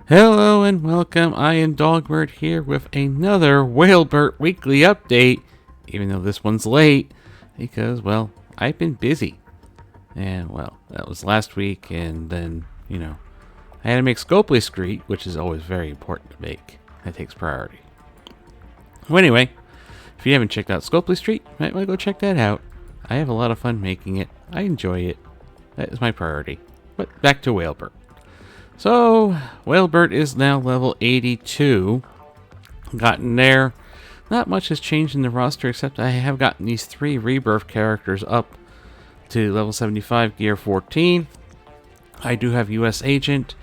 Hello and welcome. I am Dogbert here with another Whalebert weekly update. Even though this one's late, because, well, I've been busy. And, well, that was last week, and then, I had to make Scopely Street, which is always very important to make. That takes priority. Well, anyway, if you haven't checked out Scopely Street, you might want to go check that out. I have a lot of fun making it. I enjoy it. That is my priority. But back to Whalebert. So, Whalebert is now level 82. Gotten there. Not much has changed in the roster, except I have gotten these 3 rebirth characters up to level 75, gear 14. I do have US Agent,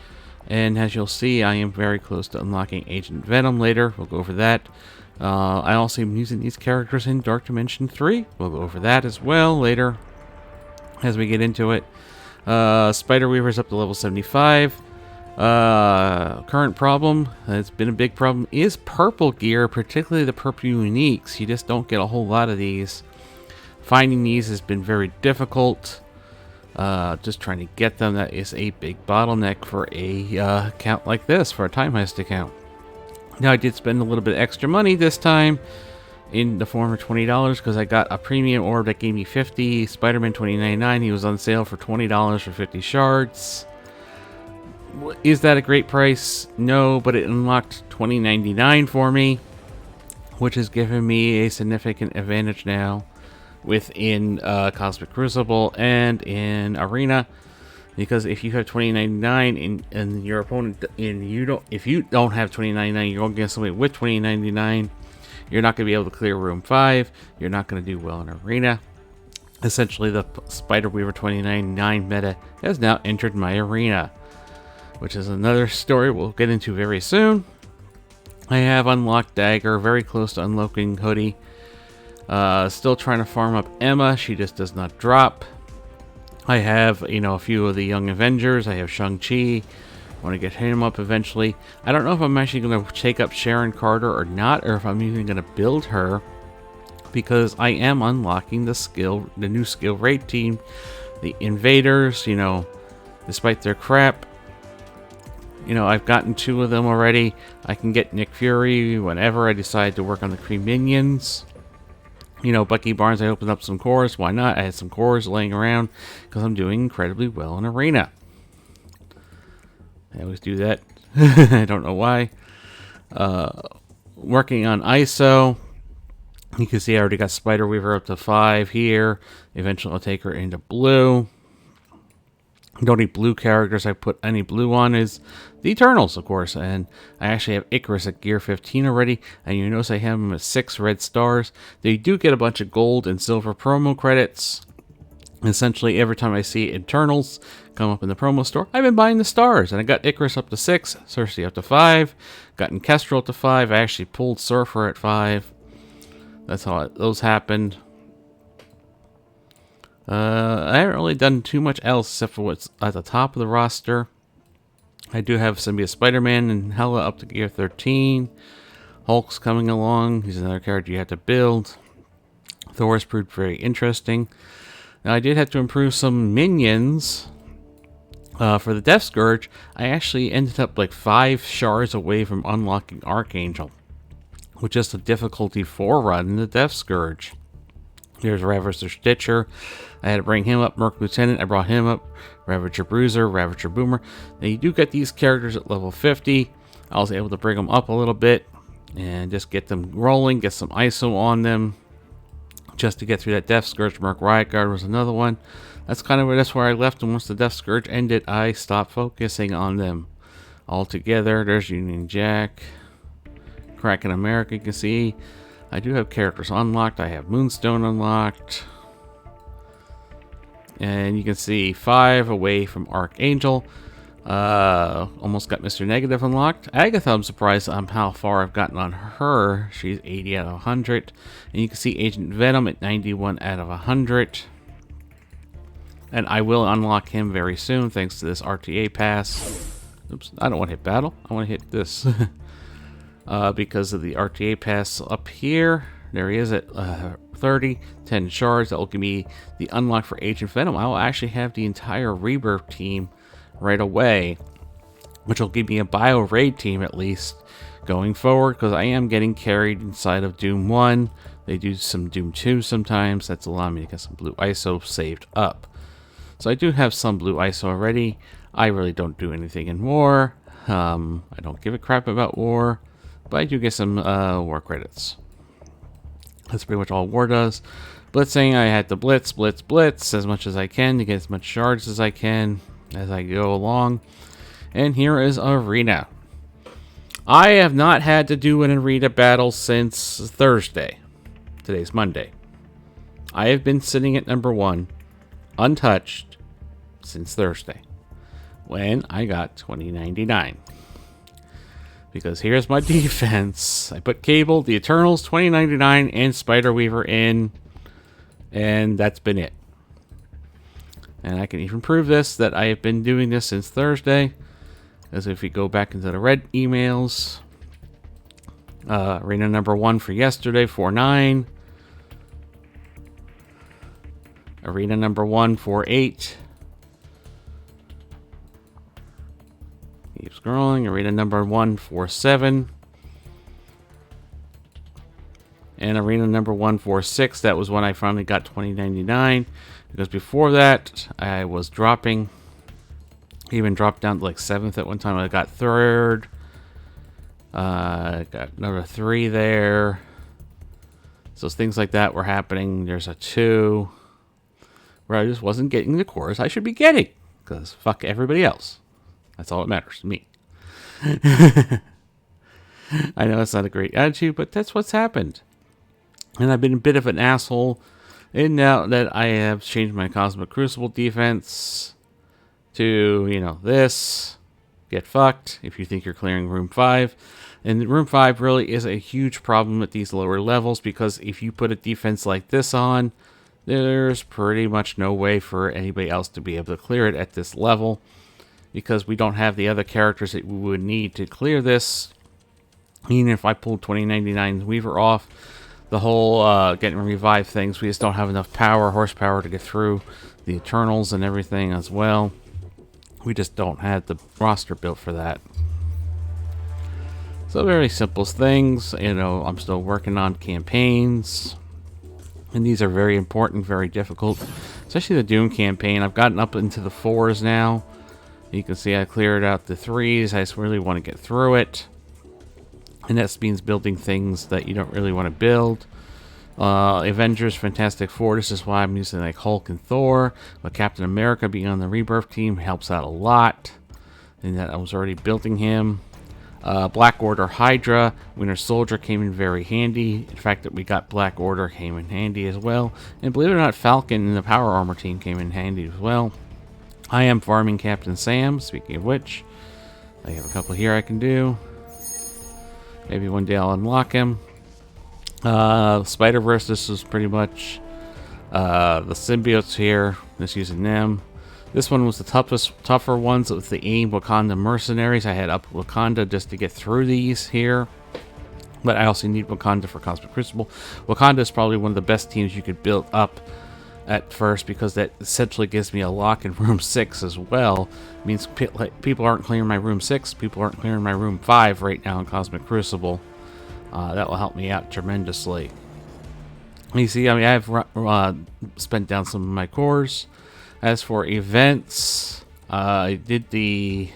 and as you'll see, I am very close to unlocking Agent Venom later. We'll go over that. I also am using these characters in Dark Dimension 3. We'll go over that as well later as we get into it. Spider Weaver's up to level 75. Current problem, it's been a big problem, is purple gear, particularly the purple uniques. You just don't get a whole lot of these. Finding these has been very difficult. Just trying to get them, that is a big bottleneck for a account like this, for a Time Heist account. Now, I did spend a little bit extra money this time in the form of $20 because I got a premium orb that gave me 50. Spider-Man 2099, he was on sale for $20 for 50 shards. Is that a great price? No, but it unlocked $20.99 for me, which has given me a significant advantage now within Cosmic Crucible and in Arena. Because if you have $20.99 and your opponent, if you don't have $20.99, you're going against somebody with $20.99, you're not going to be able to clear Room 5. You're not going to do well in Arena. Essentially, the Spider Weaver $20.99 meta has now entered my arena, which is another story we'll get into very soon. I have unlocked Dagger, very close to unlocking Hoodie. Still trying to farm up Emma, she just does not drop. I have, a few of the Young Avengers. I have Shang-Chi. Want to get him up eventually. I don't know if I'm actually going to take up Sharon Carter or not, or if I'm even going to build her, because I am unlocking the new skill raid team, the Invaders. Despite their crap, I've gotten 2 of them already. I can get Nick Fury whenever I decide to work on the Kree Minions. Bucky Barnes, I opened up some cores. Why not? I had some cores laying around because I'm doing incredibly well in Arena. I always do that. I don't know why. Working on ISO. You can see I already got Spider Weaver up to 5 here. Eventually I'll take her into blue. The only blue characters I put any blue on is the Eternals, of course, and I actually have Icarus at gear 15 already, and you notice I have him at 6 red stars. They do get a bunch of gold and silver promo credits. Essentially, every time I see Eternals come up in the promo store, I've been buying the stars, and I got Icarus up to 6, Cersei up to 5, gotten Kestrel up to 5, I actually pulled Surfer at 5. That's how those happened. I haven't really done too much else except for what's at the top of the roster. I do have Symbiote Spider-Man and Hela up to gear 13. Hulk's coming along. He's another character you have to build. Thor's proved very interesting. Now, I did have to improve some minions. For the Death Scourge, I actually ended up like 5 shards away from unlocking Archangel, with just a difficulty 4 run in the Death Scourge. Here's Ravager Stitcher. I had to bring him up. Merc Lieutenant, I brought him up. Ravager Bruiser, Ravager Boomer. Now you do get these characters at level 50. I was able to bring them up a little bit and just get them rolling, get some ISO on them, just to get through that Death Scourge. Merc Riot Guard was another one. That's where I left them. Once the Death Scourge ended, I stopped focusing on them altogether. There's Union Jack. Kraken America, you can see. I do have characters unlocked. I have Moonstone unlocked. And you can see 5 away from Archangel. Almost got Mr. Negative unlocked. Agatha, I'm surprised on how far I've gotten on her. She's 80 out of 100. And you can see Agent Venom at 91 out of 100. And I will unlock him very soon thanks to this RTA pass. Oops, I don't want to hit battle. I want to hit this. Because of the RTA pass up here. There he is at 30, 10 shards. That will give me the unlock for Agent Venom. I will actually have the entire Rebirth team right away. which will give me a bio raid team at least going forward, because I am getting carried inside of Doom 1. They do some Doom 2 sometimes. That's allowing me to get some blue ISO saved up. So I do have some blue ISO already. I really don't do anything in war. I don't give a crap about war, but I do get some war credits. That's pretty much all war does. Blitzing, I had to blitz as much as I can to get as much shards as I can as I go along. And here is Arena. I have not had to do an Arena battle since Thursday. Today's Monday. I have been sitting at number 1, untouched, since Thursday, when I got 2099. Because here's my defense. I put Cable, the Eternals, 2099, and Spider-Weaver in, and that's been it. And I can even prove this, that I have been doing this since Thursday. As if we go back into the red emails, Arena number 1 for yesterday, 49. Arena number 1, 48. Keep scrolling. Arena number 1, 47. And arena number 146, that was when I finally got 2099. Because before that, I was dropping. Even dropped down to like 7th at one time. I got 3rd. Got number 3 there. So things like that were happening. There's a 2. Where I just wasn't getting the cores I should be getting. Because fuck everybody else. That's all that matters to me. I know it's not a great attitude, but that's what's happened. And I've been a bit of an asshole. And now that I have changed my Cosmic Crucible defense to, you know, this. Get fucked if you think you're clearing room 5. And room 5 really is a huge problem at these lower levels, because if you put a defense like this on, there's pretty much no way for anybody else to be able to clear it at this level, because we don't have the other characters that we would need to clear this. Even if I pulled 2099's Weaver off, the whole getting revived things, we just don't have enough horsepower to get through the Eternals and everything as well. We just don't have the roster built for that. So very simple things. You know, I'm still working on campaigns. And these are very important, very difficult. Especially the Doom campaign. I've gotten up into the 4s now. You can see I cleared out the 3s. I just really want to get through it. And that means building things that you don't really want to build. Avengers, Fantastic Four. This is why I'm using like Hulk and Thor. But Captain America being on the Rebirth team helps out a lot. And that I was already building him. Black Order, Hydra, Winter Soldier came in very handy. In fact, that we got Black Order came in handy as well. And believe it or not, Falcon and the Power Armor team came in handy as well. I am farming Captain Sam, speaking of which. I have a couple here I can do. Maybe one day I'll unlock him. Spider-Verse, this is pretty much the symbiotes here. Just using them. This one was the tougher ones with the AIM Wakanda mercenaries. I had up Wakanda just to get through these here. But I also need Wakanda for Cosmic Crucible. Wakanda is probably one of the best teams you could build up at first, because that essentially gives me a lock in room 6 as well. It means people aren't clearing my room 6. People aren't clearing my room 5 right now in Cosmic Crucible. That will help me out tremendously. You see, I mean, I've spent down some of my cores. As for events, I did the...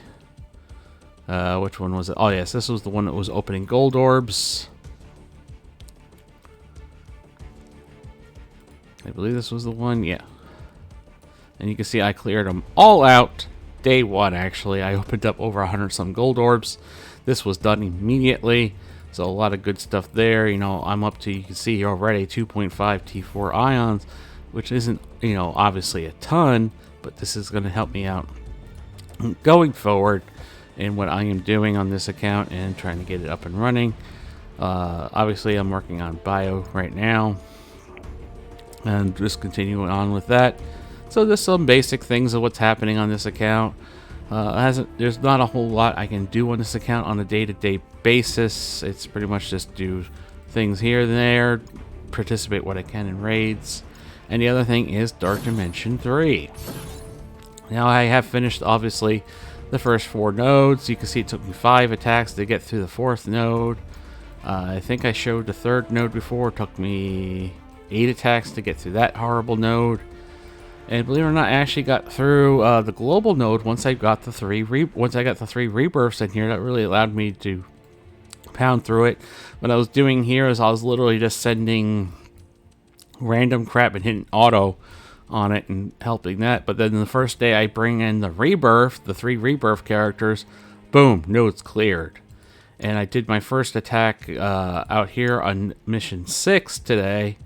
which one was it? Oh, yes, this was the one that was opening gold orbs. I believe this was the one, yeah. And you can see I cleared them all out. Day 1, actually. I opened up over 100-some gold orbs. This was done immediately. So a lot of good stuff there. You know, I'm up to, you can see here already, 2.5 T4 ions, which isn't, you know, obviously a ton, but this is going to help me out going forward in what I am doing on this account and trying to get it up and running. Obviously, I'm working on bio right now and just continuing on with that. So there's some basic things of what's happening on this account. There's not a whole lot I can do on this account on a day-to-day basis. It's pretty much just do things here and there, participate what I can in raids. And the other thing is Dark Dimension 3. Now I have finished, obviously, the first 4 nodes. You can see it took me 5 attacks to get through the 4th node. I think I showed the 3rd node before. It took me 8 attacks to get through that horrible node. And believe it or not, I actually got through the global node once I got the 3 rebirths in here. That really allowed me to pound through it. What I was doing here is I was literally just sending random crap and hitting auto on it and helping that. But then the first day I bring in the 3 rebirth characters, boom, node's cleared. And I did my first attack out here on mission 6 today.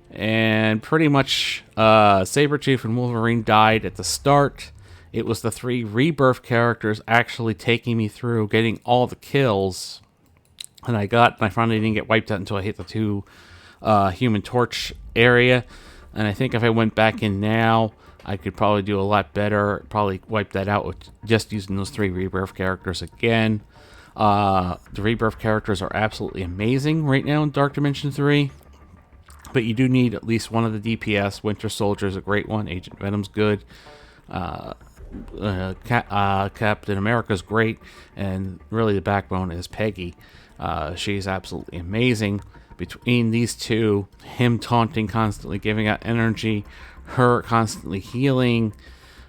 And pretty much Sabretooth and Wolverine died at the start. It was the 3 rebirth characters actually taking me through, getting all the kills. And I finally didn't get wiped out until I hit the 2 Human Torch area. And I think if I went back in now, I could probably do a lot better. Probably wipe that out with just using those 3 rebirth characters again. The rebirth characters are absolutely amazing right now in Dark Dimension 3. But you do need at least one of the DPS. Winter Soldier is a great one. Agent Venom's good. Captain America's great. And really the backbone is Peggy. She's absolutely amazing. Between these two, him taunting constantly, giving out energy, her constantly healing,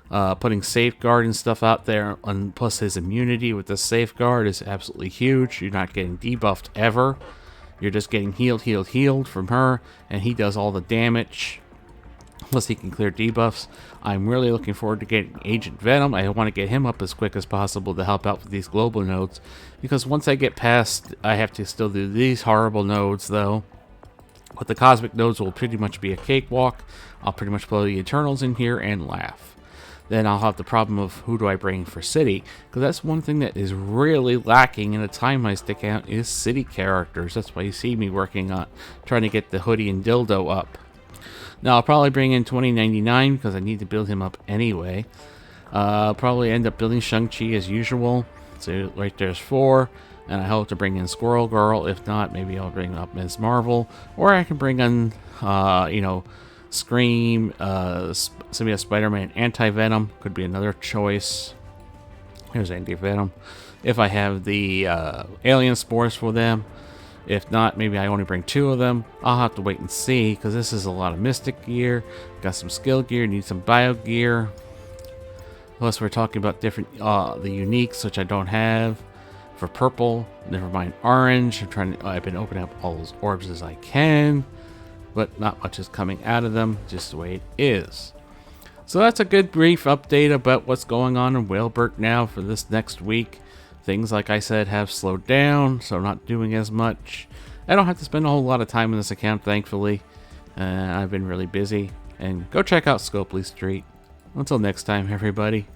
putting safeguard and stuff out there, and plus his immunity with the safeguard is absolutely huge. You're not getting debuffed ever. You're just getting healed from her, and he does all the damage. Plus he can clear debuffs. I'm really looking forward to getting Agent Venom. I want to get him up as quick as possible to help out with these global nodes. Because once I get past, I have to still do these horrible nodes though. But the cosmic nodes will pretty much be a cakewalk. I'll pretty much blow the Eternals in here and laugh. Then I'll have the problem of who do I bring for City. Because that's one thing that is really lacking in a Time Heist account is City characters. That's why you see me working on trying to get the Hoodie and Dildo up. Now, I'll probably bring in 2099 because I need to build him up anyway. I'll probably end up building Shang-Chi as usual. So right there's 4. And I hope to bring in Squirrel Girl. If not, maybe I'll bring up Ms. Marvel. Or I can bring in, Scream, Symbiote Spider-Man, Anti-Venom. Could be another choice. Here's Anti-Venom. If I have the alien spores for them. If not, maybe I only bring 2 of them. I'll have to wait and see, because this is a lot of Mystic gear. Got some skill gear, need some bio gear. Plus, we're talking about different, the uniques, which I don't have. For purple, never mind orange. I've been opening up all those orbs as I can. But not much is coming out of them, just the way it is. So that's a good brief update about what's going on in Whalebert now for this next week. Things, like I said, have slowed down, so I'm not doing as much. I don't have to spend a whole lot of time on this account, thankfully. I've been really busy. And go check out Scopely Street. Until next time, everybody.